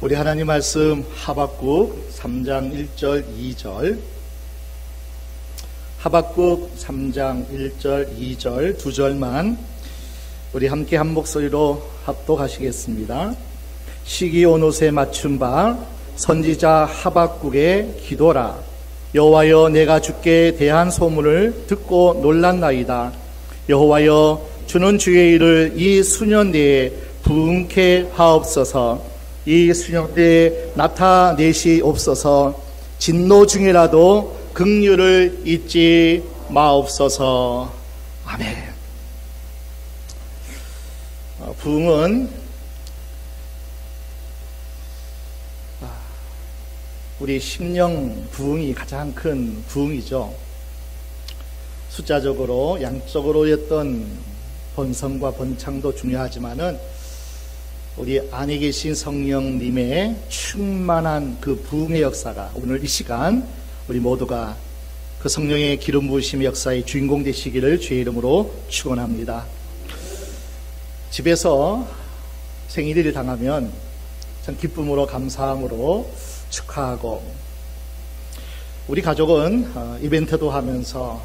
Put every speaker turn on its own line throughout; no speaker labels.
우리 하나님 말씀 하박국 3장 1절 2절, 하박국 3장 1절 2절 두 절만 우리 함께 한 목소리로 합독하시겠습니다. 시기 온 옷에 맞춘 바 선지자 하박국의 기도라. 여호와여, 내가 주께 대한 소문을 듣고 놀랐나이다. 여호와여, 주는 주의 일을 이 수년 내에 부응케 하옵소서. 이 수년 내에 나타내시옵소서. 진노 중에라도 긍휼을 잊지 마옵소서. 아멘. 부응은 우리 심령 부응이 가장 큰 부응이죠. 숫자적으로 양적으로였던 번성과 번창도 중요하지만은 우리 안에 계신 성령님의 충만한 그 부흥의 역사가 오늘 이 시간 우리 모두가 그 성령의 기름 부으심의 역사의 주인공 되시기를 주의 이름으로 축원합니다. 집에서 생일을 당하면 참 기쁨으로 감사함으로 축하하고, 우리 가족은 이벤트도 하면서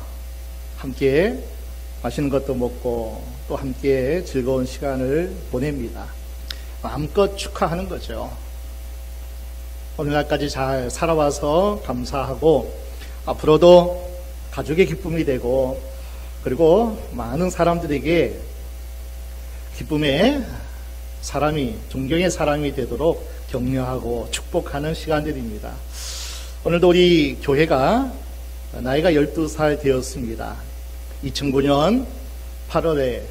함께 맛있는 것도 먹고 또 함께 즐거운 시간을 보냅니다. 마음껏 축하하는 거죠. 오늘날까지 잘 살아와서 감사하고 앞으로도 가족의 기쁨이 되고, 그리고 많은 사람들에게 기쁨의 사람이, 존경의 사람이 되도록 격려하고 축복하는 시간들입니다. 오늘도 우리 교회가 나이가 12살 되었습니다. 2009년 8월에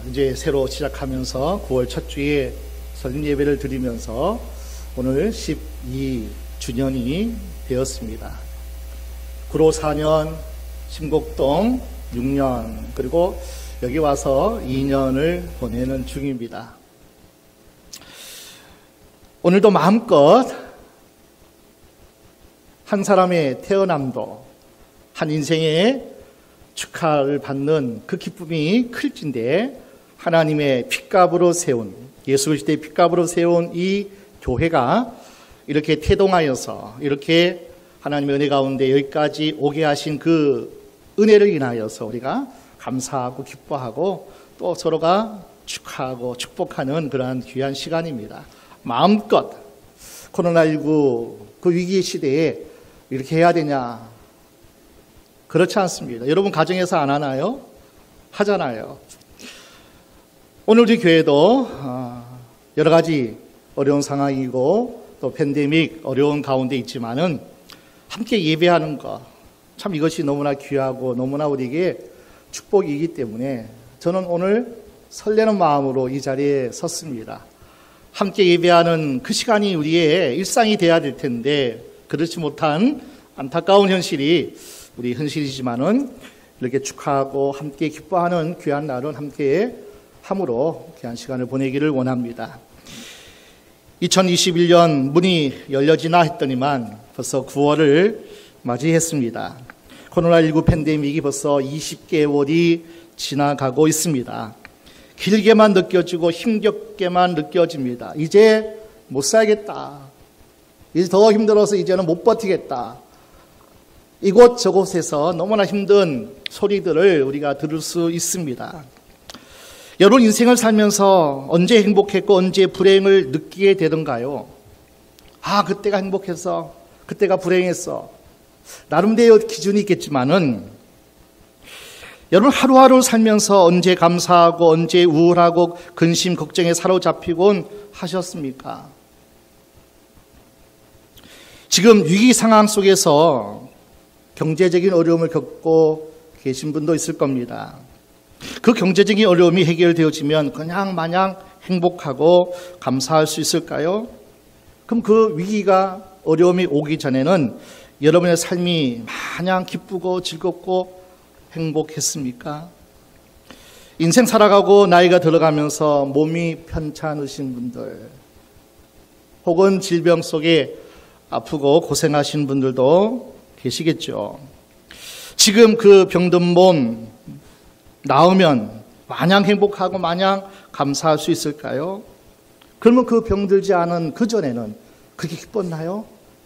이제 새로 시작하면서 9월 첫 주에 설립 예배를 드리면서 오늘 12주년이 되었습니다. 구로 4년, 신곡동 6년, 그리고 여기 와서 2년을 보내는 중입니다. 오늘도 마음껏 한 사람의 태어남도, 한 인생의 축하를 받는 그 기쁨이 클진데, 하나님의 핏값으로 세운, 예수 그리스도의 핏값으로 세운 이 교회가 이렇게 태동하여서 이렇게 하나님의 은혜 가운데 여기까지 오게 하신 그 은혜를 인하여서 우리가 감사하고 기뻐하고 또 서로가 축하하고 축복하는 그러한 귀한 시간입니다. 마음껏 코로나19 그 위기 시대에 이렇게 해야 되냐? 그렇지 않습니다. 여러분 가정에서 안 하나요? 하잖아요. 오늘 우리 교회도 여러 가지 어려운 상황이고 또 팬데믹 어려운 가운데 있지만은 함께 예배하는 것, 참 이것이 너무나 귀하고 너무나 우리에게 축복이기 때문에 저는 오늘 설레는 마음으로 이 자리에 섰습니다. 함께 예배하는 그 시간이 우리의 일상이 돼야 될 텐데 그렇지 못한 안타까운 현실이 우리 현실이지만은 이렇게 축하하고 함께 기뻐하는 귀한 날은 함께 함으로 귀한 시간을 보내기를 원합니다. 2021년 문이 열려지나 했더니만 벌써 9월을 맞이했습니다. 코로나19 팬데믹이 벌써 20개월이 지나가고 있습니다. 길게만 느껴지고 힘겹게만 느껴집니다. 이제 못 살겠다. 이제 더 힘들어서 이제는 못 버티겠다. 이곳저곳에서 너무나 힘든 소리들을 우리가 들을 수 있습니다. 여러분 인생을 살면서 언제 행복했고 언제 불행을 느끼게 되던가요? 그때가 행복했어. 그때가 불행했어. 나름대로 기준이 있겠지만은 여러분 하루하루 살면서 언제 감사하고 언제 우울하고 근심 걱정에 사로잡히곤 하셨습니까? 지금 위기 상황 속에서 경제적인 어려움을 겪고 계신 분도 있을 겁니다. 그 경제적인 어려움이 해결되어지면 그냥 마냥 행복하고 감사할 수 있을까요? 그럼 그 위기가 어려움이 오기 전에는 여러분의 삶이 마냥 기쁘고 즐겁고 행복했습니까? 인생 살아가고 나이가 들어가면서 몸이 편찮으신 분들, 혹은 질병 속에 아프고 고생하신 분들도 계시겠죠. 지금 그 병든 몸 나으면 마냥 행복하고 마냥 감사할 수 있을까요? 그러면 그 병들지 않은 그 전에는 그렇게 기뻤나요?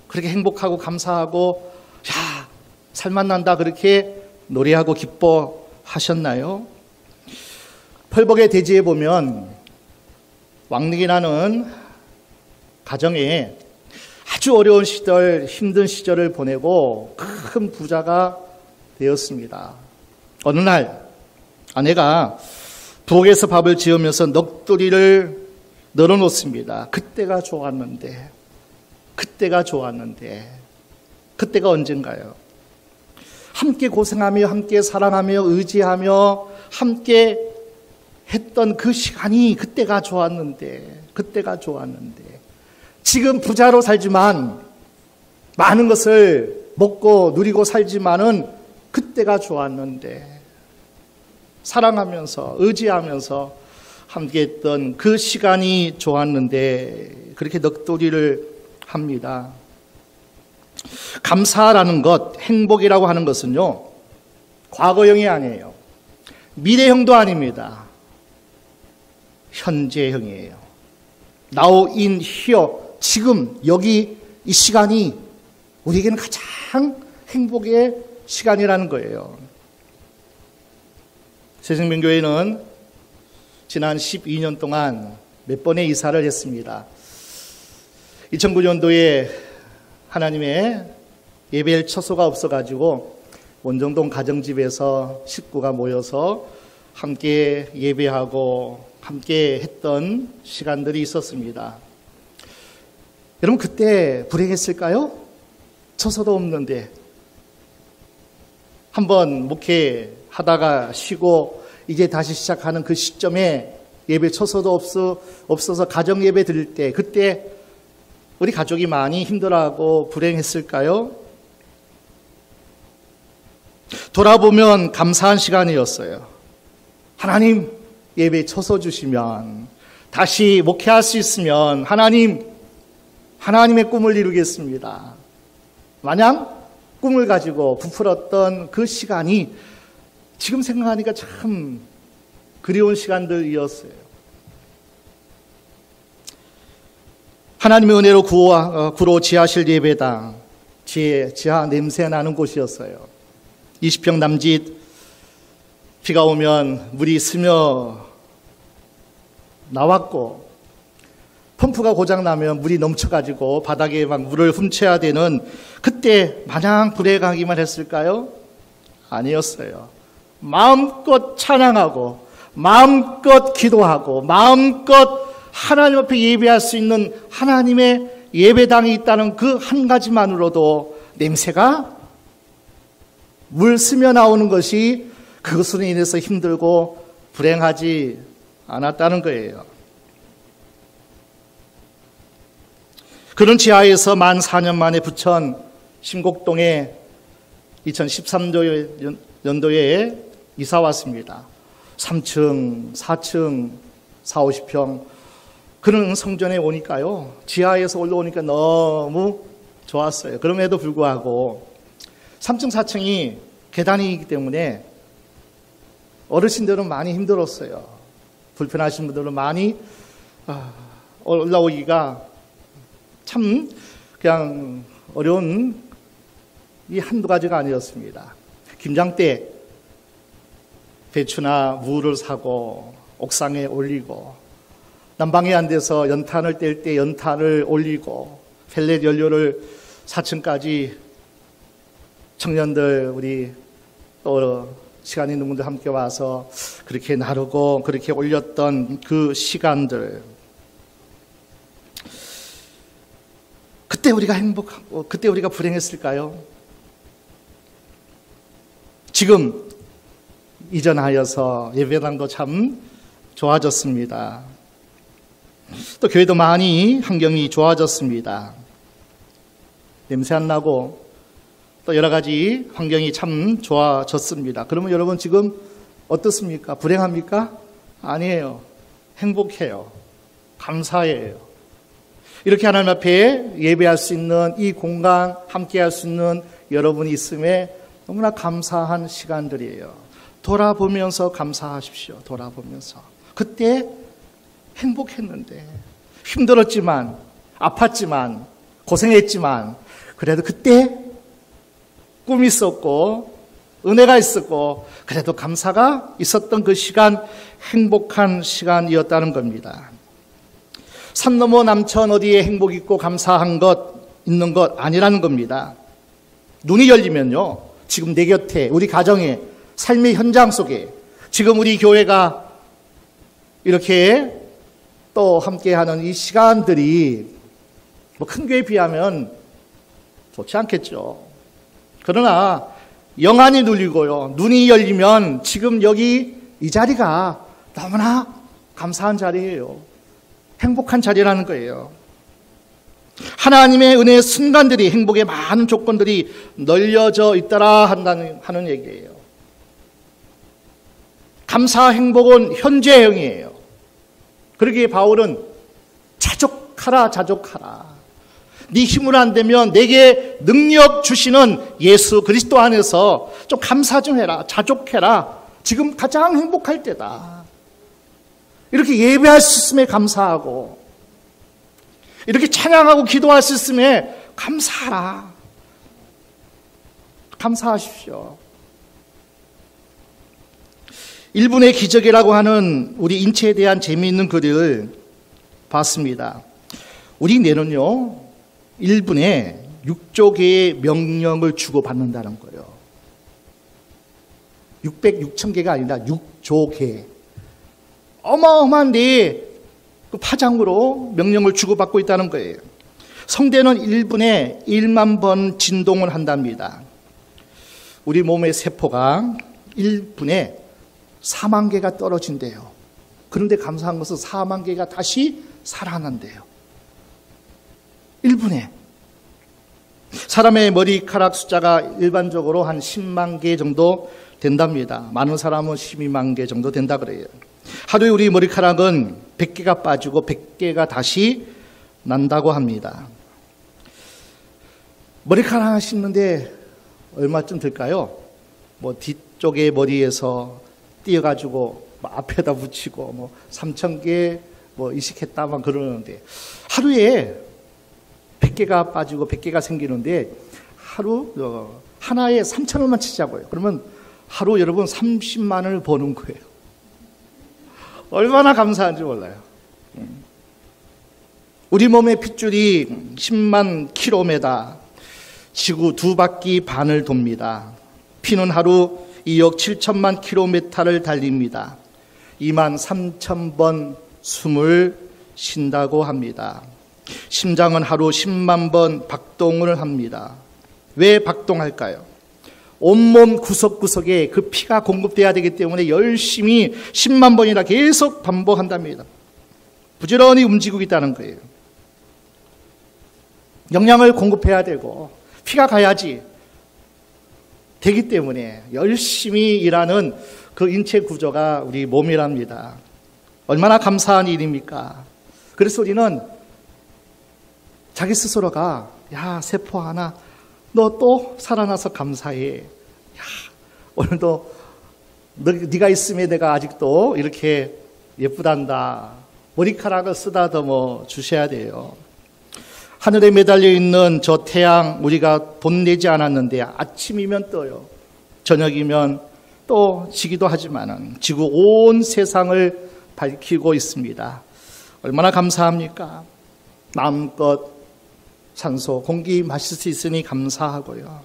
그렇게 행복하고 감사하고 야, 살만 난다 그렇게 노래하고 기뻐하셨나요? 펄벅의 대지에 보면 왕릉이 나는 가정에 아주 어려운 시절, 힘든 시절을 보내고 큰 부자가 되었습니다. 어느 날 아내가 부엌에서 밥을 지으면서 넋두리를 널어놓습니다. 그때가 좋았는데, 그때가 언젠가요? 함께 고생하며 함께 사랑하며 의지하며 함께 했던 그 시간이 그때가 좋았는데 지금 부자로 살지만 많은 것을 먹고 누리고 살지만은 그때가 좋았는데 사랑하면서 의지하면서 함께했던 그 시간이 좋았는데 그렇게 넋두리를 합니다. 감사라는 것, 행복이라고 하는 것은요, 과거형이 아니에요. 미래형도 아닙니다. 현재형이에요. Now in here, 지금 여기 이 시간이 우리에게는 가장 행복의 시간이라는 거예요. 새생명교회는 지난 12년 동안 몇 번의 이사를 했습니다. 2009년도에 하나님의 예배할 처소가 없어가지고 원정동 가정집에서 식구가 모여서 함께 예배하고 함께 했던 시간들이 있었습니다. 여러분 그때 불행했을까요? 처소도 없는데 한번 목회하다가 쉬고 이제 다시 시작하는 그 시점에 예배 처소도 없어서 가정 예배 드릴 때 그때 우리 가족이 많이 힘들어하고 불행했을까요? 돌아보면 감사한 시간이었어요. 하나님 예배 처소 주시면 다시 목회할 수 있으면 하나님의 꿈을 이루겠습니다. 마냥 꿈을 가지고 부풀었던 그 시간이 지금 생각하니까 참 그리운 시간들이었어요. 하나님의 은혜로 구로 지하실 예배당, 지하 냄새 나는 곳이었어요. 20평 남짓, 비가 오면 물이 스며 나왔고 펌프가 고장나면 물이 넘쳐가지고 바닥에 막 물을 훔쳐야 되는 그때 마냥 불행하기만 했을까요? 아니었어요. 마음껏 찬양하고 마음껏 기도하고 마음껏 하나님 앞에 예배할 수 있는 하나님의 예배당이 있다는 그 한 가지만으로도 냄새가 물 스며 나오는 것이 그것으로 인해서 힘들고 불행하지 않았다는 거예요. 그런 지하에서 만 4년 만에 부천 신곡동에 2013년도에 이사 왔습니다. 3층, 4층, 4, 50평 그런 성전에 오니까요. 지하에서 올라오니까 너무 좋았어요. 그럼에도 불구하고 3층, 4층이 계단이기 때문에 어르신들은 많이 힘들었어요. 불편하신 분들은 많이 올라오기가 참 그냥 어려운 이 한두 가지가 아니었습니다. 김장 때 배추나 무를 사고 옥상에 올리고 난방이 안 돼서 연탄을 뗄 때 연탄을 올리고 펠렛 연료를 4층까지 청년들 우리 또 시간 있는 분들 함께 와서 그렇게 나르고 그렇게 올렸던 그 시간들 그때 우리가 행복하고 그때 우리가 불행했을까요? 지금 이전하여서 예배당도 참 좋아졌습니다. 또 교회도 많이 환경이 좋아졌습니다. 냄새 안 나고 또 여러 가지 환경이 참 좋아졌습니다. 그러면 여러분 지금 어떻습니까? 불행합니까? 아니에요. 행복해요. 감사해요. 이렇게 하나님 앞에 예배할 수 있는 이 공간 함께 할 수 있는 여러분이 있음에 너무나 감사한 시간들이에요. 돌아보면서 감사하십시오. 돌아보면서. 그때 행복했는데 힘들었지만, 아팠지만, 고생했지만, 그래도 그때 꿈이 있었고, 은혜가 있었고, 그래도 감사가 있었던 그 시간, 행복한 시간이었다는 겁니다. 산 너머 남천 어디에 행복 있고 감사한 것, 있는 것 아니라는 겁니다. 눈이 열리면요, 지금 내 곁에, 우리 가정에, 삶의 현장 속에, 지금 우리 교회가 이렇게 또 함께하는 이 시간들이 뭐 큰 교회에 비하면 좋지 않겠죠. 그러나 영안이 눌리고요, 눈이 열리면 지금 여기 이 자리가 너무나 감사한 자리예요. 행복한 자리라는 거예요. 하나님의 은혜의 순간들이, 행복의 많은 조건들이 널려져 있더라 하는 얘기예요. 감사 행복은 현재형이에요. 그러기에 바울은 자족하라, 자족하라. 네 힘으로 안 되면 내게 능력 주시는 예수 그리스도 안에서 좀 감사 좀 해라, 자족해라. 지금 가장 행복할 때다. 이렇게 예배할 수 있음에 감사하고, 이렇게 찬양하고 기도할 수 있음에 감사하라. 감사하십시오. 1분의 기적이라고 하는 우리 인체에 대한 재미있는 글을 봤습니다. 우리 뇌는요, 1분에 6조 개의 명령을 주고받는다는 거예요. 600천 개가 아니라 6조 개. 어마어마한 뇌의 그 파장으로 명령을 주고받고 있다는 거예요. 성대는 1분에 1만 번 진동을 한답니다. 우리 몸의 세포가 1분에 4만 개가 떨어진대요. 그런데 감사한 것은 4만 개가 다시 살아난대요. 1분에. 사람의 머리카락 숫자가 일반적으로 한 10만 개 정도 된답니다. 많은 사람은 12만 개 정도 된다 그래요. 하루에 우리 머리카락은 100개가 빠지고 100개가 다시 난다고 합니다. 머리카락 하나 심는데 얼마쯤 들까요? 뭐 뒤쪽에 머리에서 띄어가지고 뭐 앞에다 붙이고 뭐 3,000개 뭐 이식했다만 그러는데, 하루에 100개가 빠지고 100개가 생기는데 하루 하나에 3,000원만 치자고요. 그러면 하루 여러분 30만 원을 버는 거예요. 얼마나 감사한지 몰라요. 우리 몸의 핏줄이 10만 킬로미터, 지구 2바퀴 반을 돕니다. 피는 하루 2억 7천만 킬로미터를 달립니다. 2만 3천 번 숨을 쉰다고 합니다. 심장은 하루 10만 번 박동을 합니다. 왜 박동할까요? 온몸 구석구석에 그 피가 공급돼야 되기 때문에 열심히 10만 번이나 계속 반복한답니다. 부지런히 움직이고 있다는 거예요. 영양을 공급해야 되고 피가 가야지 되기 때문에 열심히 일하는 그 인체 구조가 우리 몸이랍니다. 얼마나 감사한 일입니까? 그래서 우리는 자기 스스로가, 야, 세포 하나, 너 또 살아나서 감사해. 야, 오늘도 네가 있음에 내가 아직도 이렇게 예쁘단다. 머리카락을 쓰다듬어 주셔야 돼요. 하늘에 매달려 있는 저 태양, 우리가 돈 내지 않았는데 아침이면 떠요. 저녁이면 또 지기도 하지만은 지구 온 세상을 밝히고 있습니다. 얼마나 감사합니까? 마음껏 산소, 공기 마실 수 있으니 감사하고요.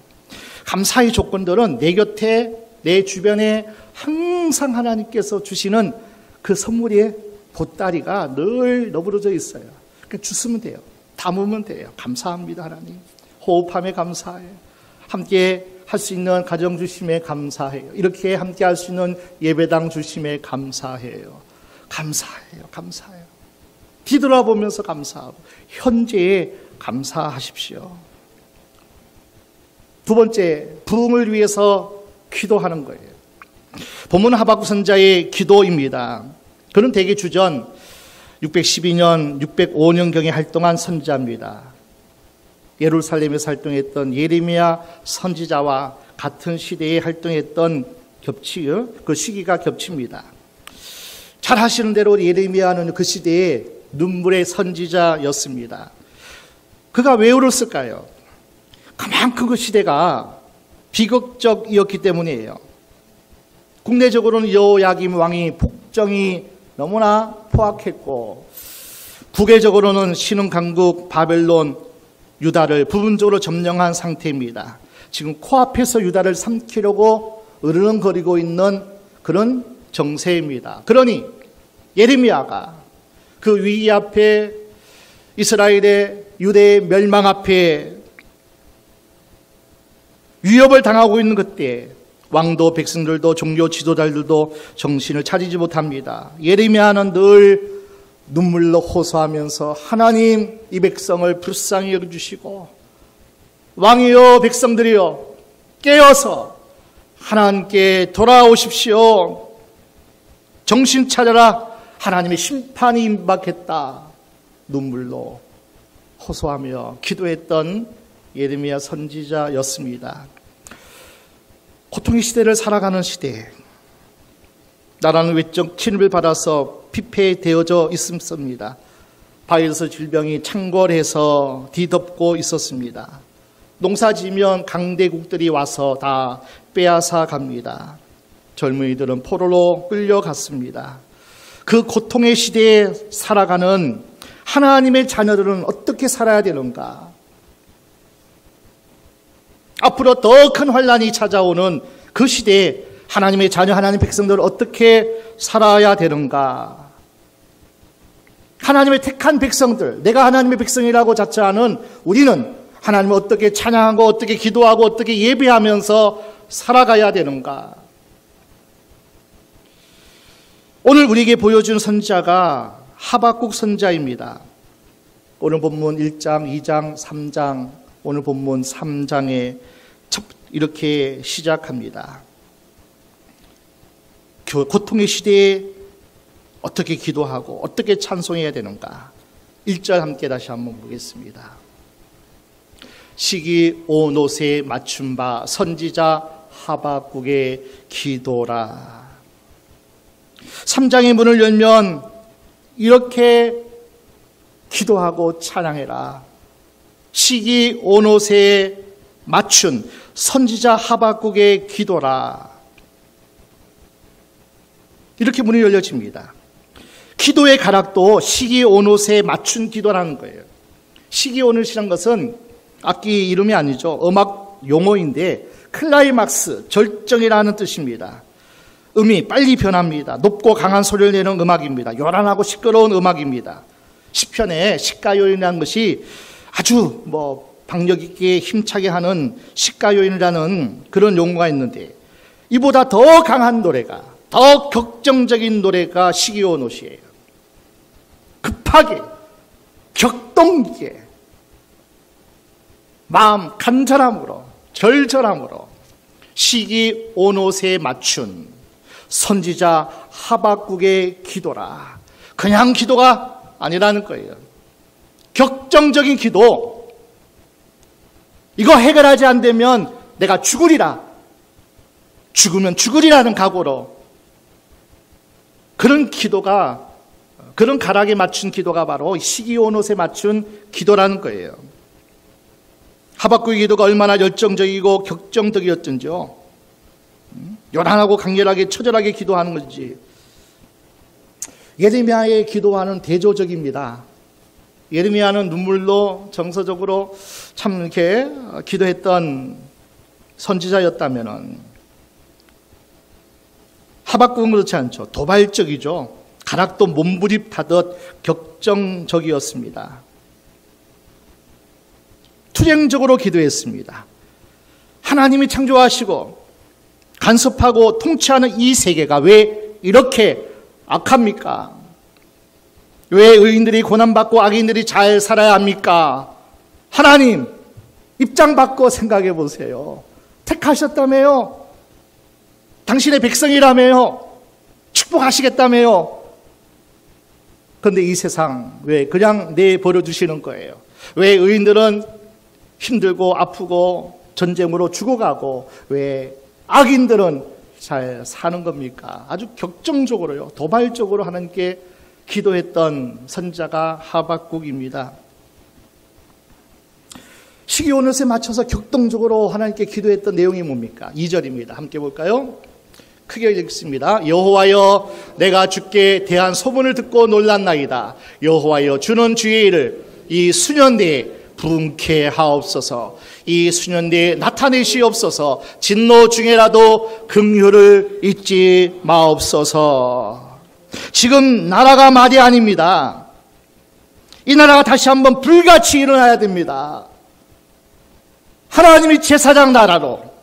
감사의 조건들은 내 곁에, 내 주변에 항상 하나님께서 주시는 그 선물의 보따리가 늘 너부러져 있어요. 그러니까 주시면 돼요. 담으면 돼요. 감사합니다, 하나님. 호흡함에 감사해요. 함께 할 수 있는 가정 주심에 감사해요. 이렇게 함께 할 수 있는 예배당 주심에 감사해요. 감사해요. 감사해요. 뒤돌아보면서 감사하고 현재에 감사하십시오. 두 번째, 부흥을 위해서 기도하는 거예요. 본문 하박국 선자의 기도입니다. 그는 대개 주전 612년, 605년경에 활동한 선지자입니다. 예루살렘에서 활동했던 예레미야 선지자와 같은 시대에 활동했던 그 시기가 겹칩니다. 잘 아시는 대로 예레미야는 그 시대에 눈물의 선지자였습니다. 그가 왜 울었을까요? 그만큼 그 시대가 비극적이었기 때문이에요. 국내적으로는 여호야김 왕이 복정이 너무나 포악했고, 국외적으로는 신흥강국 바벨론 유다를 부분적으로 점령한 상태입니다. 지금 코앞에서 유다를 삼키려고 으르렁거리고 있는 그런 정세입니다. 그러니 예레미야가 그 위기 앞에, 이스라엘의 유대의 멸망 앞에 위협을 당하고 있는 그때 왕도 백성들도 종교 지도자들도 정신을 차리지 못합니다. 예레미야는 늘 눈물로 호소하면서 하나님, 이 백성을 불쌍히 여겨주시고, 왕이여 백성들이여 깨어서 하나님께 돌아오십시오. 정신 차려라. 하나님의 심판이 임박했다. 눈물로 호소하며 기도했던 예레미야 선지자였습니다. 고통의 시대를 살아가는 시대, 나라는 외적 침입을 받아서 피폐되어져 있습니다. 바이러스 질병이 창궐해서 뒤덮고 있었습니다. 농사지면 강대국들이 와서 다 빼앗아 갑니다. 젊은이들은 포로로 끌려갔습니다. 그 고통의 시대에 살아가는 하나님의 자녀들은 어떻게 살아야 되는가? 앞으로 더 큰 환란이 찾아오는 그 시대에 하나님의 자녀, 하나님 백성들은 어떻게 살아야 되는가? 하나님의 택한 백성들, 내가 하나님의 백성이라고 자처하는 우리는 하나님을 어떻게 찬양하고 어떻게 기도하고 어떻게 예배하면서 살아가야 되는가? 오늘 우리에게 보여준 선지자가 하박국 선지자입니다. 오늘 본문 1장, 2장, 3장, 오늘 본문 3장에 이렇게 시작합니다. 고통의 시대에 어떻게 기도하고 어떻게 찬송해야 되는가? 1절 함께 다시 한번 보겠습니다. 시기 오노세에 맞춘 바 선지자 하박국의 기도라. 3장의 문을 열면 이렇게 기도하고 찬양해라. 시기 오노세에 맞춘 선지자 하박국의 기도라. 이렇게 문이 열려집니다. 기도의 가락도 시기 오노세에 맞춘 기도라는 거예요. 시기 오노시라는 것은 악기 이름이 아니죠. 음악 용어인데 클라이막스, 절정이라는 뜻입니다. 음이 빨리 변합니다. 높고 강한 소리를 내는 음악입니다. 요란하고 시끄러운 음악입니다. 시편에 시가요인이라는 것이 아주 박력 있게 힘차게 하는 시가요인이라는 그런 용어가 있는데, 이보다 더 강한 노래가, 더 격정적인 노래가 시기오노시예요. 급하게, 격동있게, 마음 간절함으로, 절절함으로 시기오노세에 맞춘 선지자 하박국의 기도라. 그냥 기도가 아니라는 거예요. 격정적인 기도. 이거 해결하지 않으면 내가 죽으리라. 죽으면 죽으리라는 각오로, 그런 기도가, 그런 가락에 맞춘 기도가 바로 시기오노세에 맞춘 기도라는 거예요. 하박국의 기도가 얼마나 열정적이고 격정적이었던지요. 요란하고 강렬하게 처절하게 기도하는 건지. 예레미야의 기도와는 대조적입니다. 예레미야는 눈물로 정서적으로 참 이렇게 기도했던 선지자였다면은, 하박국은 그렇지 않죠. 도발적이죠. 가락도 몸부림타듯 격정적이었습니다. 투쟁적으로 기도했습니다. 하나님이 창조하시고 간섭하고 통치하는 이 세계가 왜 이렇게 악합니까? 왜 의인들이 고난받고 악인들이 잘 살아야 합니까? 하나님, 입장 바꿔 생각해 보세요. 택하셨다며요. 당신의 백성이라며요. 축복하시겠다며요. 그런데 이 세상 왜 그냥 내버려 두시는 거예요? 왜 의인들은 힘들고 아프고 전쟁으로 죽어가고 왜 악인들은 잘 사는 겁니까? 아주 격정적으로요, 도발적으로 하나님께 기도했던 선지자가 하박국입니다. 시기 온옷에 맞춰서 격동적으로 하나님께 기도했던 내용이 뭡니까? 2절입니다. 함께 볼까요? 크게 읽습니다. 여호와여, 내가 주께 대한 소문을 듣고 놀랐나이다. 여호와여, 주는 주의 일을 이 수년 내에 부흥케 하옵소서. 이 수년 내에 나타내시옵소서. 진노 중에라도 긍휼을 잊지 마옵소서. 지금 나라가 말이 아닙니다. 이 나라가 다시 한번 불같이 일어나야 됩니다. 하나님이 제사장 나라로,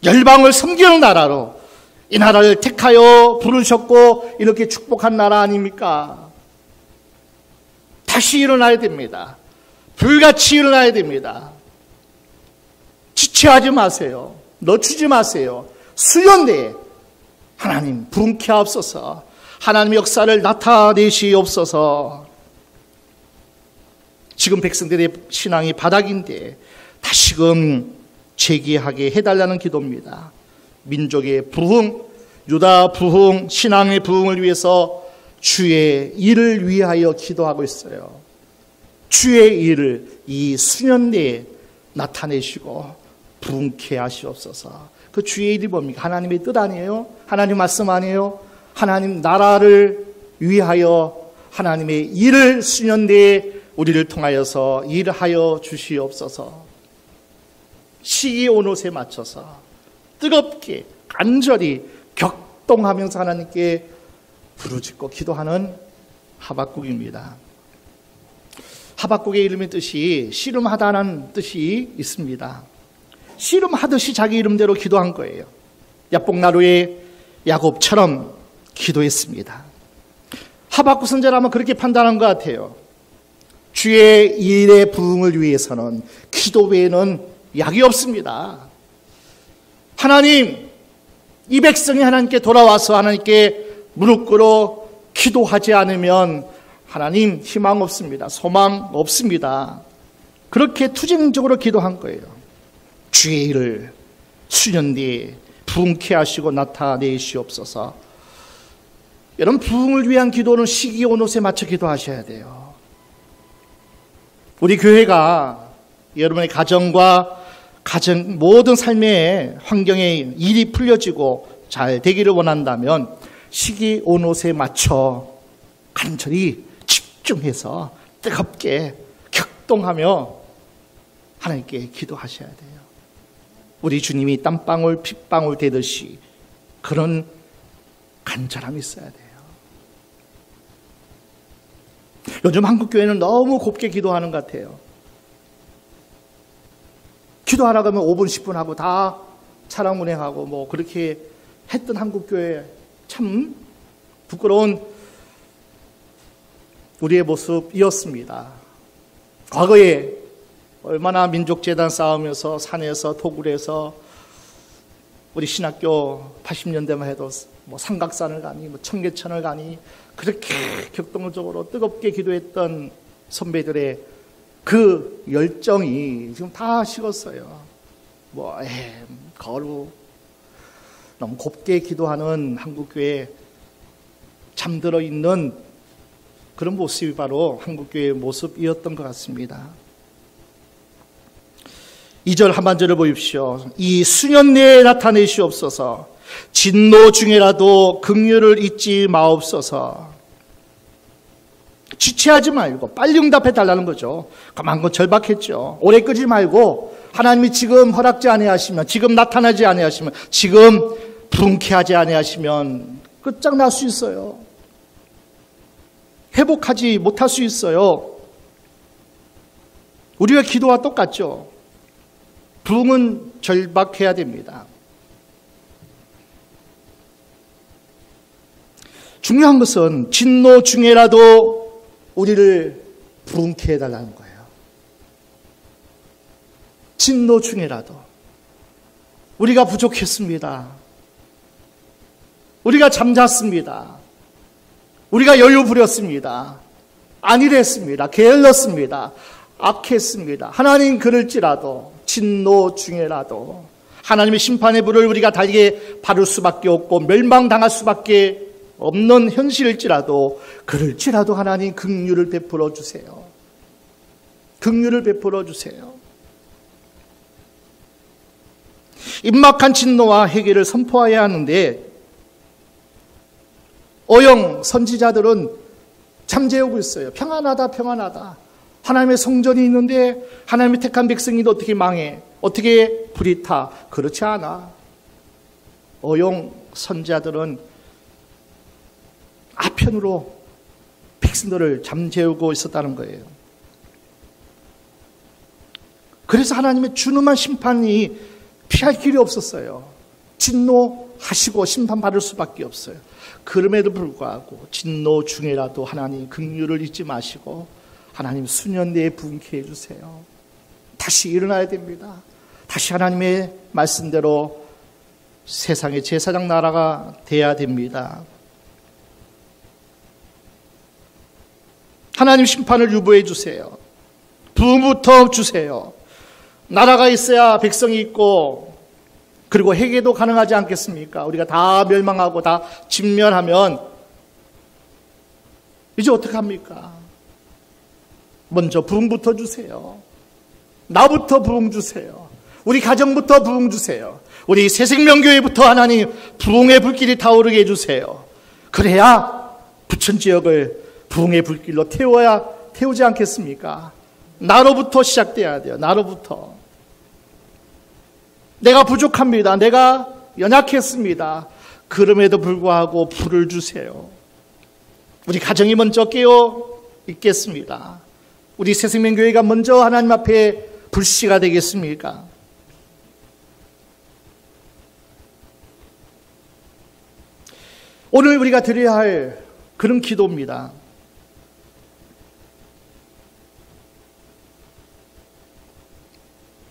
열방을 섬기는 나라로 이 나라를 택하여 부르셨고 이렇게 축복한 나라 아닙니까? 다시 일어나야 됩니다. 불같이 일어나야 됩니다. 지체하지 마세요. 늦추지 마세요. 수년 내에 하나님 부흥케 하옵소서. 하나님의 역사를 나타내시옵소서. 지금 백성들의 신앙이 바닥인데 다시금 재기하게 해달라는 기도입니다. 민족의 부흥, 유다 부흥, 신앙의 부흥을 위해서 주의 일을 위하여 기도하고 있어요. 주의 일을 이 수년 내에 나타내시고 부흥케 하시옵소서. 그 주의 일이 뭡니까? 하나님의 뜻 아니에요? 하나님 말씀 아니에요? 하나님 나라를 위하여 하나님의 일을 수년 내에 우리를 통하여서 일하여 주시옵소서. 시기 온옷에 맞춰서 뜨겁게 간절히 격동하면서 하나님께 부르짖고 기도하는 하박국입니다. 하박국의 이름의 뜻이 씨름하다는 뜻이 있습니다. 씨름하듯이 자기 이름대로 기도한 거예요. 야복나루의 야곱처럼 기도했습니다. 하박국 선지자라면 그렇게 판단한 것 같아요. 주의 일의 부흥을 위해서는 기도 외에는 약이 없습니다. 하나님, 이 백성이 하나님께 돌아와서 하나님께 무릎 꿇어 기도하지 않으면 하나님 희망 없습니다. 소망 없습니다. 그렇게 투쟁적으로 기도한 거예요. 주의 일을 수년 뒤에 부흥케 하시고 나타내시옵소서. 여러분, 부흥을 위한 기도는 시기 온옷에 맞춰 기도하셔야 돼요. 우리 교회가 여러분의 가정과 가정 모든 삶의 환경에 일이 풀려지고 잘 되기를 원한다면 시기 온옷에 맞춰 간절히 집중해서 뜨겁게 격동하며 하나님께 기도하셔야 돼요. 우리 주님이 땀방울 핏방울 되듯이 그런 간절함이 있어야 돼요. 요즘 한국교회는 너무 곱게 기도하는 것 같아요. 기도하라고 하면 5분 10분 하고 다 차량 운행하고 뭐 그렇게 했던 한국교회, 참 부끄러운 우리의 모습이었습니다. 과거에 얼마나 민족재단 싸우면서 산에서 토굴에서 우리 신학교 80년대만 해도 뭐 삼각산을 가니 뭐 청계천을 가니 그렇게 격동적으로 뜨겁게 기도했던 선배들의 그 열정이 지금 다 식었어요. 거루 너무 곱게 기도하는 한국교회 잠들어 있는 그런 모습이 바로 한국교회의 모습이었던 것 같습니다. 2절 하반절을 보십시오. 이 수년 내에 나타내시옵소서. 진노 중에라도 긍휼을 잊지 마옵소서. 지체하지 말고 빨리 응답해 달라는 거죠. 그만큼 절박했죠. 오래 끄지 말고 하나님이 지금 허락지 아니하시면, 지금 나타나지 아니하시면, 지금 부흥케 하지 아니하시면 끝장날 수 있어요. 회복하지 못할 수 있어요. 우리가 기도와 똑같죠. 부흥은 절박해야 됩니다. 중요한 것은 진노 중에라도 우리를 부흥케 해달라는 거예요. 진노 중에라도 우리가 부족했습니다. 우리가 잠잤습니다. 우리가 여유 부렸습니다. 안일했습니다. 게을렀습니다. 악했습니다. 하나님 그럴지라도 진노 중에라도 하나님의 심판의 불을 우리가 달게 바를 수밖에 없고 멸망당할 수밖에 없는 현실일지라도 그럴지라도 하나님 긍휼을 베풀어 주세요. 긍휼을 베풀어 주세요. 임막한 진노와 회개를 선포해야 하는데 어영 선지자들은 잠재우고 있어요. 평안하다 평안하다. 하나님의 성전이 있는데 하나님의 택한 백성이 어떻게 망해? 어떻게 불이 타? 그렇지 않아. 어용 선지자들은 아편으로 백성들을 잠재우고 있었다는 거예요. 그래서 하나님의 준엄한 심판이 피할 길이 없었어요. 진노하시고 심판받을 수밖에 없어요. 그럼에도 불구하고 진노 중에라도 하나님 긍휼을 잊지 마시고 하나님 수년 내에 부흥케 해주세요. 다시 일어나야 됩니다. 다시 하나님의 말씀대로 세상의 제사장 나라가 돼야 됩니다. 하나님 심판을 유보해 주세요. 부흥부터 주세요. 나라가 있어야 백성이 있고 그리고 회개도 가능하지 않겠습니까? 우리가 다 멸망하고 다 진멸하면 이제 어떡합니까? 먼저 부흥부터 주세요. 나부터 부흥 주세요. 우리 가정부터 부흥 주세요. 우리 새생명교회부터 하나님 부흥의 불길이 타오르게 해주세요. 그래야 부천 지역을 부흥의 불길로 태우지 않겠습니까? 나로부터 시작돼야 돼요. 나로부터. 내가 부족합니다. 내가 연약했습니다. 그럼에도 불구하고 불을 주세요. 우리 가정이 먼저 깨어 있겠습니다. 우리 새생명교회가 먼저 하나님 앞에 불씨가 되겠습니까? 오늘 우리가 드려야 할 그런 기도입니다.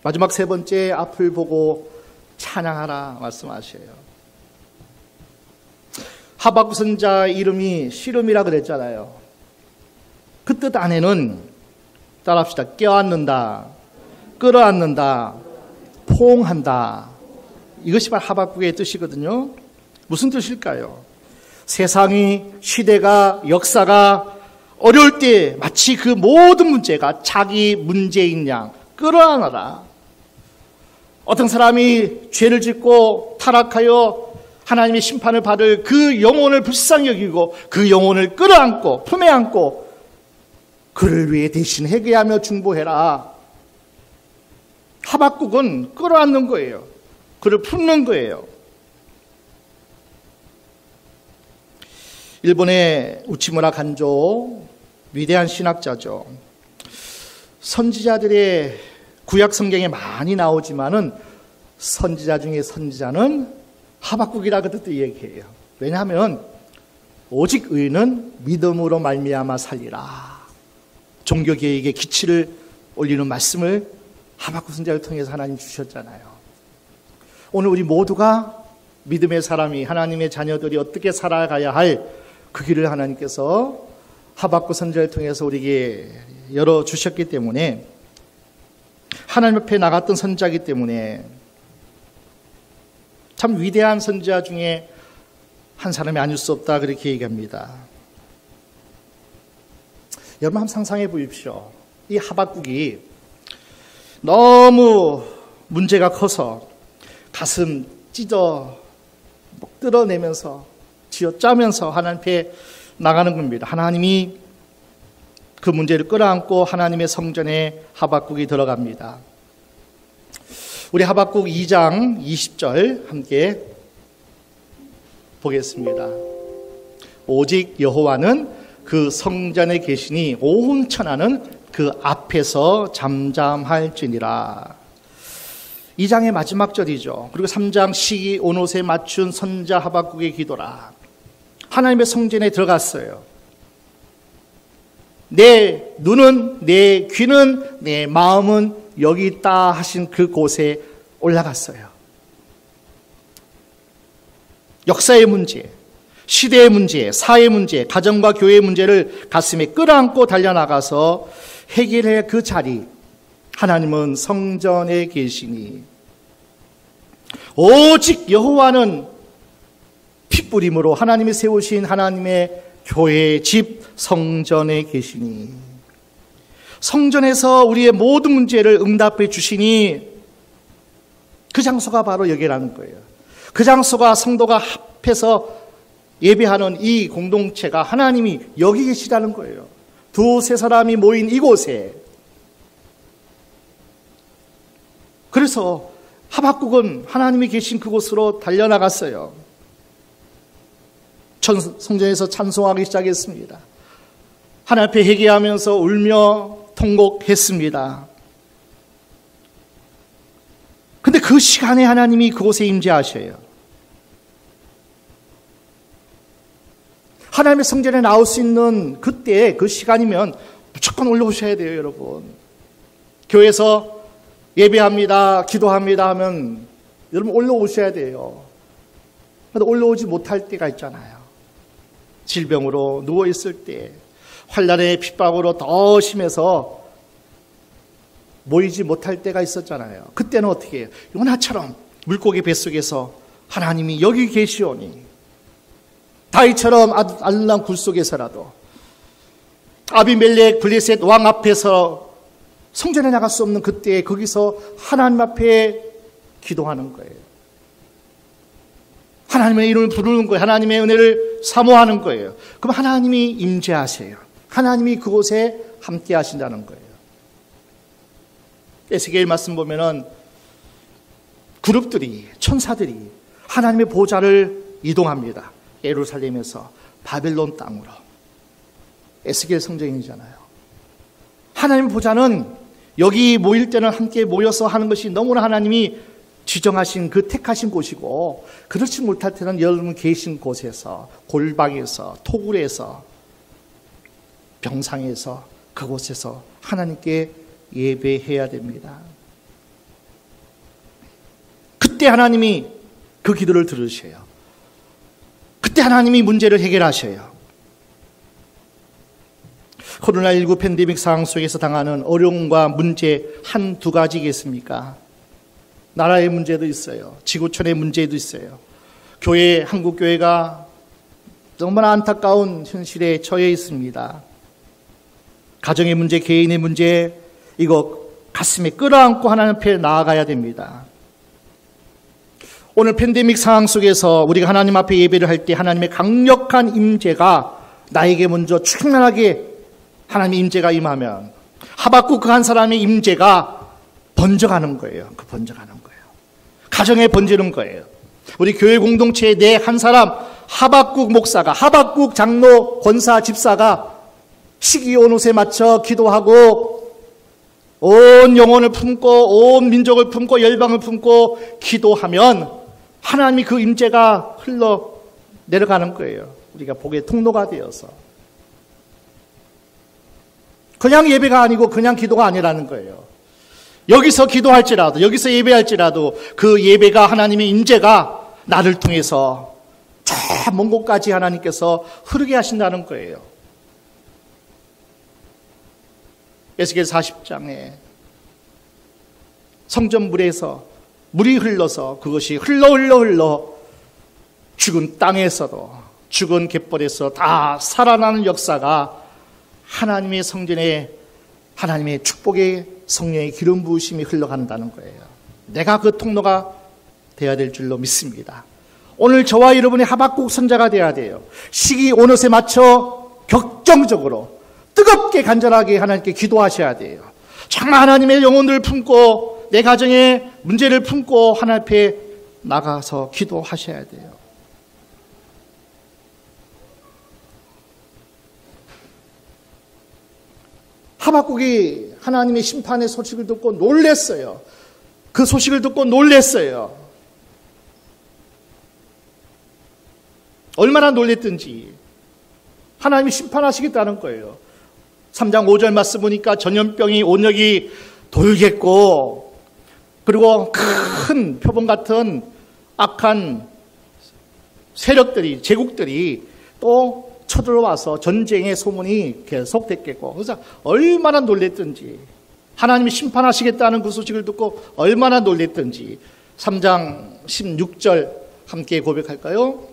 마지막 세 번째, 앞을 보고 찬양하라 말씀하셔요. 하박국 선지자 이름이 씨름이라 그랬잖아요. 그 뜻 안에는 따라합시다. 껴안는다, 끌어안는다, 포옹한다. 이것이 바로 하박국의 뜻이거든요. 무슨 뜻일까요? 세상이, 시대가, 역사가 어려울 때 마치 그 모든 문제가 자기 문제인 양 끌어안아라. 어떤 사람이 죄를 짓고 타락하여 하나님의 심판을 받을 그 영혼을 불쌍히 여기고 그 영혼을 끌어안고 품에 안고 그를 위해 대신 회개하며 중보해라. 하박국은 끌어안는 거예요. 그를 품는 거예요. 일본의 우치무라 간조, 위대한 신학자죠. 선지자들의 구약 성경에 많이 나오지만은 선지자 중에 선지자는 하박국이라 그것도 얘기해요. 왜냐하면 오직 의인은 믿음으로 말미암아 살리라. 종교개혁의 기치를 올리는 말씀을 하박국 선지자를 통해서 하나님 주셨잖아요. 오늘 우리 모두가 믿음의 사람이, 하나님의 자녀들이 어떻게 살아가야 할 그 길을 하나님께서 하박국 선지자를 통해서 우리에게 열어주셨기 때문에, 하나님 앞에 나갔던 선지자이기 때문에 참 위대한 선지자 중에 한 사람이 아닐 수 없다, 그렇게 얘기합니다. 여러분 한번 상상해 보십시오. 이 하박국이 너무 문제가 커서 가슴 찢어 뜯어내면서 쥐어짜면서 하나님 앞에 나가는 겁니다. 하나님이 그 문제를 끌어안고 하나님의 성전에 하박국이 들어갑니다. 우리 하박국 2장 20절 함께 보겠습니다. 오직 여호와는 그 성전에 계시니 온 천하는 그 앞에서 잠잠할지니라. 2장의 마지막 절이죠. 그리고 3장 시기 온옷에 맞춘 선자 하박국의 기도라. 하나님의 성전에 들어갔어요. 내 눈은, 내 귀는, 내 마음은 여기 있다 하신 그곳에 올라갔어요. 역사의 문제, 시대의 문제, 사회의 문제, 가정과 교회의 문제를 가슴에 끌어안고 달려나가서 해결할 그 자리, 하나님은 성전에 계시니 오직 여호와는 핏부림으로 하나님이 세우신 하나님의 교회 집 성전에 계시니, 성전에서 우리의 모든 문제를 응답해 주시니 그 장소가 바로 여기라는 거예요. 그 장소가 성도가 합해서 예배하는 이 공동체가 하나님이 여기 계시다는 거예요. 두세 사람이 모인 이곳에. 그래서 하박국은 하나님이 계신 그곳으로 달려나갔어요. 성전에서 찬송하기 시작했습니다. 하나님 앞에 회개하면서 울며 통곡했습니다. 근데 그 시간에 하나님이 그곳에 임재하셔요. 하나님의 성전에 나올 수 있는 그때 그 시간이면 무조건 올라오셔야 돼요, 여러분. 교회에서 예배합니다, 기도합니다 하면 여러분 올라오셔야 돼요. 그런데 올라오지 못할 때가 있잖아요. 질병으로 누워있을 때, 환난의 핍박으로 더 심해서 모이지 못할 때가 있었잖아요. 그때는 어떻게 해요? 요나처럼 물고기 뱃속에서 하나님이 여기 계시오니, 다윗처럼 알랑 굴 속에서라도, 아비멜렉 블레셋 왕 앞에서 성전에 나갈 수 없는 그때 거기서 하나님 앞에 기도하는 거예요. 하나님의 이름을 부르는 거예요. 하나님의 은혜를 사모하는 거예요. 그럼 하나님이 임재하세요. 하나님이 그곳에 함께 하신다는 거예요. 에스겔 말씀 보면은 그룹들이, 천사들이 하나님의 보좌를 이동합니다. 예루살렘에서 바벨론 땅으로. 에스겔 성전이잖아요. 하나님의 보좌는 여기 모일 때는 함께 모여서 하는 것이 너무나 하나님이 지정하신 그 택하신 곳이고, 그렇지 못할 때는 여러분 계신 곳에서, 골방에서, 토굴에서, 병상에서, 그곳에서 하나님께 예배해야 됩니다. 그때 하나님이 그 기도를 들으셔요. 그때 하나님이 문제를 해결하셔요. 코로나19 팬데믹 상황 속에서 당하는 어려움과 문제 한두 가지겠습니까? 나라의 문제도 있어요. 지구촌의 문제도 있어요. 교회, 한국교회가 너무나 안타까운 현실에 처해 있습니다. 가정의 문제, 개인의 문제, 이거 가슴에 끌어안고 하나님 앞에 나아가야 됩니다. 오늘 팬데믹 상황 속에서 우리가 하나님 앞에 예배를 할 때 하나님의 강력한 임재가 나에게 먼저 충만하게 하나님의 임재가 임하면 하박국 그 한 사람의 임재가 번져가는 거예요. 그 번져가는 거예요. 가정에 번지는 거예요. 우리 교회 공동체의 내 한 사람, 하박국 목사가, 하박국 장로, 권사, 집사가 시기 온 옷에 맞춰 기도하고 온 영혼을 품고 온 민족을 품고 열방을 품고 기도하면 하나님이 그 임재가 흘러 내려가는 거예요. 우리가 복의 통로가 되어서. 그냥 예배가 아니고 그냥 기도가 아니라는 거예요. 여기서 기도할지라도, 여기서 예배할지라도 그 예배가, 하나님의 임재가 나를 통해서 저 먼 곳까지 하나님께서 흐르게 하신다는 거예요. 에스겔 40장에 성전물에서 물이 흘러서 그것이 흘러 죽은 땅에서도, 죽은 갯벌에서 다 살아나는 역사가 하나님의 성전에 하나님의 축복의 성령의 기름 부으심이 흘러간다는 거예요. 내가 그 통로가 되어야 될 줄로 믿습니다. 오늘 저와 여러분의 하박국 선자가 되어야 돼요. 시기 온 옷에 맞춰 격정적으로 뜨겁게 간절하게 하나님께 기도하셔야 돼요. 정말 하나님의 영혼을 품고 내 가정의 문제를 품고 하나님 앞에 나가서 기도하셔야 돼요. 하박국이 하나님의 심판의 소식을 듣고 놀랐어요. 그 소식을 듣고 놀랐어요. 얼마나 놀랬든지 하나님이 심판하시겠다는 거예요. 3장 5절 말씀 보니까 전염병이 온역이 돌겠고, 그리고 큰 표범 같은 악한 세력들이, 제국들이 또 쳐들어와서 전쟁의 소문이 계속됐겠고, 그래서 얼마나 놀랬든지, 하나님이 심판하시겠다는 그 소식을 듣고 얼마나 놀랬든지 3장 16절 함께 고백할까요?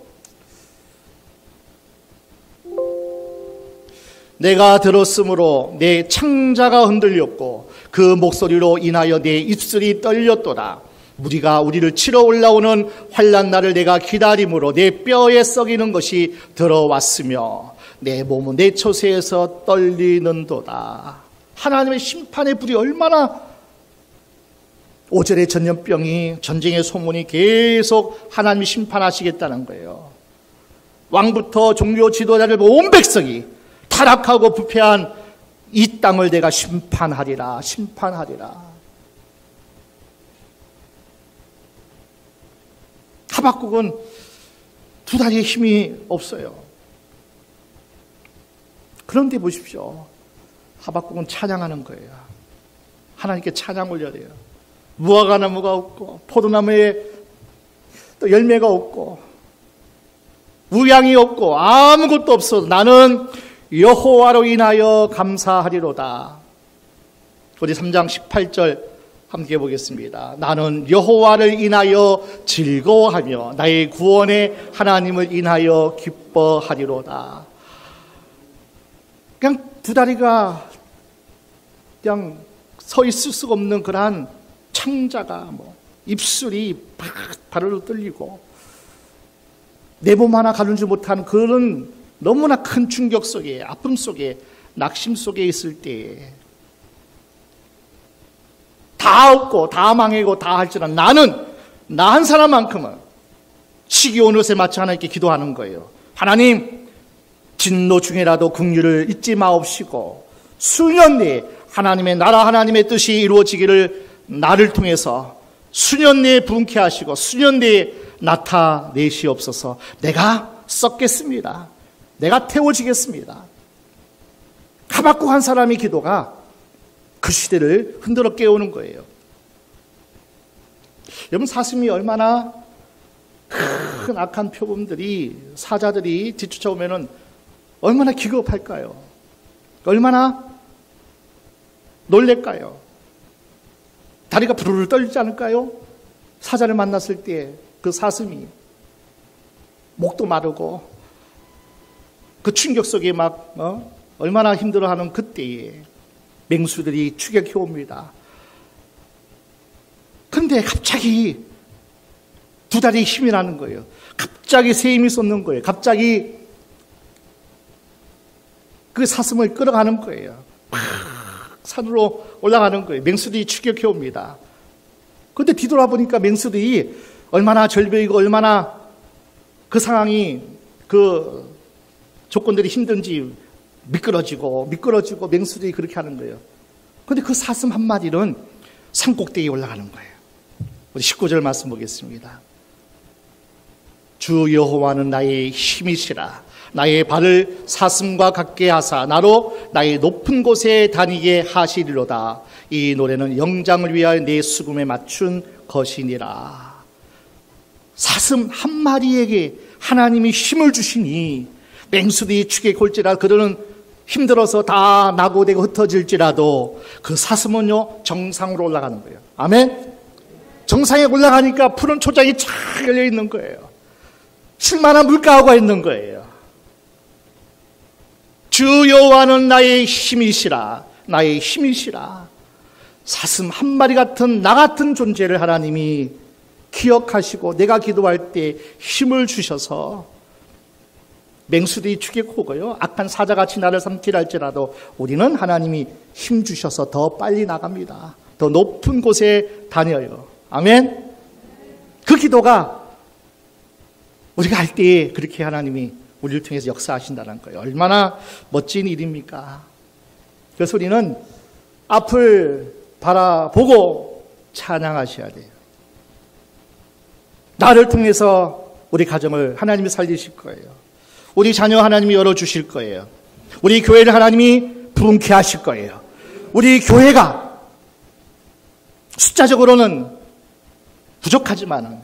내가 들었으므로 내 창자가 흔들렸고 그 목소리로 인하여 내 입술이 떨렸도다. 무리가 우리를 치러 올라오는 환난 날을 내가 기다림으로 내 뼈에 썩이는 것이 들어왔으며 내 몸은 내 처세에서 떨리는도다. 하나님의 심판의 불이 얼마나 5절의 전염병이 전쟁의 소문이 계속 하나님이 심판하시겠다는 거예요. 왕부터 종교 지도자들 온 백성이 타락하고 부패한 이 땅을 내가 심판하리라. 하박국은 두 다리에 힘이 없어요. 그런데 보십시오. 하박국은 찬양하는 거예요. 하나님께 찬양 올려야 무화과나무가 없고 포도나무에 또 열매가 없고 우양이 없고 아무것도 없어도 나는 여호와로 인하여 감사하리로다. 우리 3장 18절 함께 보겠습니다. 나는 여호와를 인하여 즐거워하며 나의 구원의 하나님을 인하여 기뻐하리로다. 그냥 두 다리가 그냥 서 있을 수가 없는 그러한 창자가 입술이 바르르 떨리고 내 몸 하나 가누지 못한 그런 너무나 큰 충격 속에 아픔 속에 낙심 속에 있을 때에 다 없고 다 망하고 다 할지라도 나는 나 한 사람만큼은 시기 온 옷에 맞춰 하나님께 기도하는 거예요. 하나님 진노 중에라도 긍휼을 잊지 마옵시고 수년 내에 하나님의 나라 하나님의 뜻이 이루어지기를 나를 통해서 수년 내에 부흥케 하시고 수년 내에 나타내시옵소서. 내가 썩겠습니다. 내가 태워지겠습니다. 하박국 한 사람의 기도가 그 시대를 흔들어 깨우는 거예요. 여러분 사슴이 얼마나 큰 악한 표범들이 사자들이 뒤쫓아오면은 얼마나 기겁할까요? 얼마나 놀랄까요? 다리가 부르르 떨리지 않을까요? 사자를 만났을 때 그 사슴이 목도 마르고 그 충격 속에 막 얼마나 힘들어하는 그때에 맹수들이 추격해 옵니다. 그런데 갑자기 두 다리에 힘이 나는 거예요. 갑자기 새 힘이 솟는 거예요. 갑자기 그 사슴을 끌어가는 거예요. 막 산으로 올라가는 거예요. 맹수들이 추격해 옵니다. 그런데 뒤돌아보니까 맹수들이 얼마나 절벽이고 얼마나 그 상황이 그 조건들이 힘든지 미끄러지고 맹수들이 그렇게 하는 거예요. 그런데 그 사슴 한 마리는 산꼭대기에 올라가는 거예요. 우리 19절 말씀 보겠습니다. 주 여호와는 나의 힘이시라. 나의 발을 사슴과 같게 하사 나로 나의 높은 곳에 다니게 하시리로다. 이 노래는 영장을 위하여 내 수금에 맞춘 것이니라. 사슴 한 마리에게 하나님이 힘을 주시니 맹수들이 축에 골지라 그들은 힘들어서 다 나고되고 흩어질지라도 그 사슴은요 정상으로 올라가는 거예요. 아멘. 정상에 올라가니까 푸른 초장이 쫙 열려 있는 거예요. 쉴만한 물가가 있는 거예요. 주 여호와는 나의 힘이시라. 나의 힘이시라. 사슴 한 마리 같은 나 같은 존재를 하나님이 기억하시고 내가 기도할 때 힘을 주셔서 맹수들이 추격하고요 악한 사자같이 나를 삼키라 할지라도 우리는 하나님이 힘 주셔서 더 빨리 나갑니다. 더 높은 곳에 다녀요. 아멘. 그 기도가 우리가 할 때 그렇게 하나님이 우리를 통해서 역사하신다는 거예요. 얼마나 멋진 일입니까? 그래서 우리는 앞을 바라보고 찬양하셔야 돼요. 나를 통해서 우리 가정을 하나님이 살리실 거예요. 우리 자녀 하나님이 열어주실 거예요. 우리 교회를 하나님이 부흥케 하실 거예요. 우리 교회가 숫자적으로는 부족하지만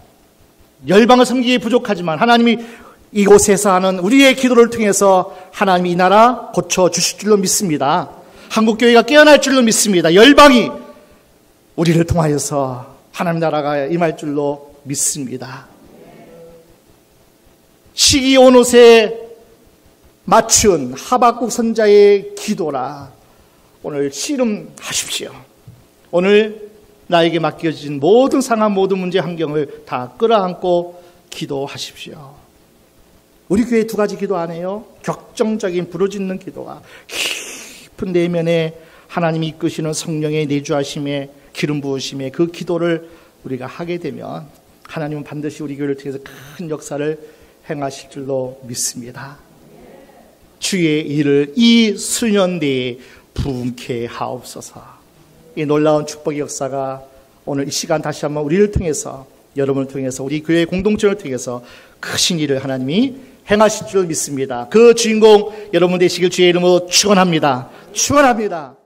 열방을 섬기기 부족하지만 하나님이 이곳에서 하는 우리의 기도를 통해서 하나님이 이 나라 고쳐주실 줄로 믿습니다. 한국교회가 깨어날 줄로 믿습니다. 열방이 우리를 통하여서 하나님 나라가 임할 줄로 믿습니다. 시기 온 옷에 맞춘 하박국 선자의 기도라. 오늘 씨름하십시오. 오늘 나에게 맡겨진 모든 상황, 모든 문제, 환경을 다 끌어안고 기도하십시오. 우리 교회 두 가지 기도 안 해요? 격정적인 부르짖는 기도와 깊은 내면에 하나님이 이끄시는 성령의 내주하심에 기름 부으심에 그 기도를 우리가 하게 되면 하나님은 반드시 우리 교회를 통해서 큰 역사를 행하실 줄로 믿습니다. 주의 일을 이 수년 내에 부흥케 하옵소서. 이 놀라운 축복의 역사가 오늘 이 시간 다시 한번 우리를 통해서, 여러분을 통해서, 우리 교회 공동체를 통해서 크신 일을 하나님이 행하실 줄 믿습니다. 그 주인공 여러분 되시길 주의 이름으로 축원합니다. 축원합니다.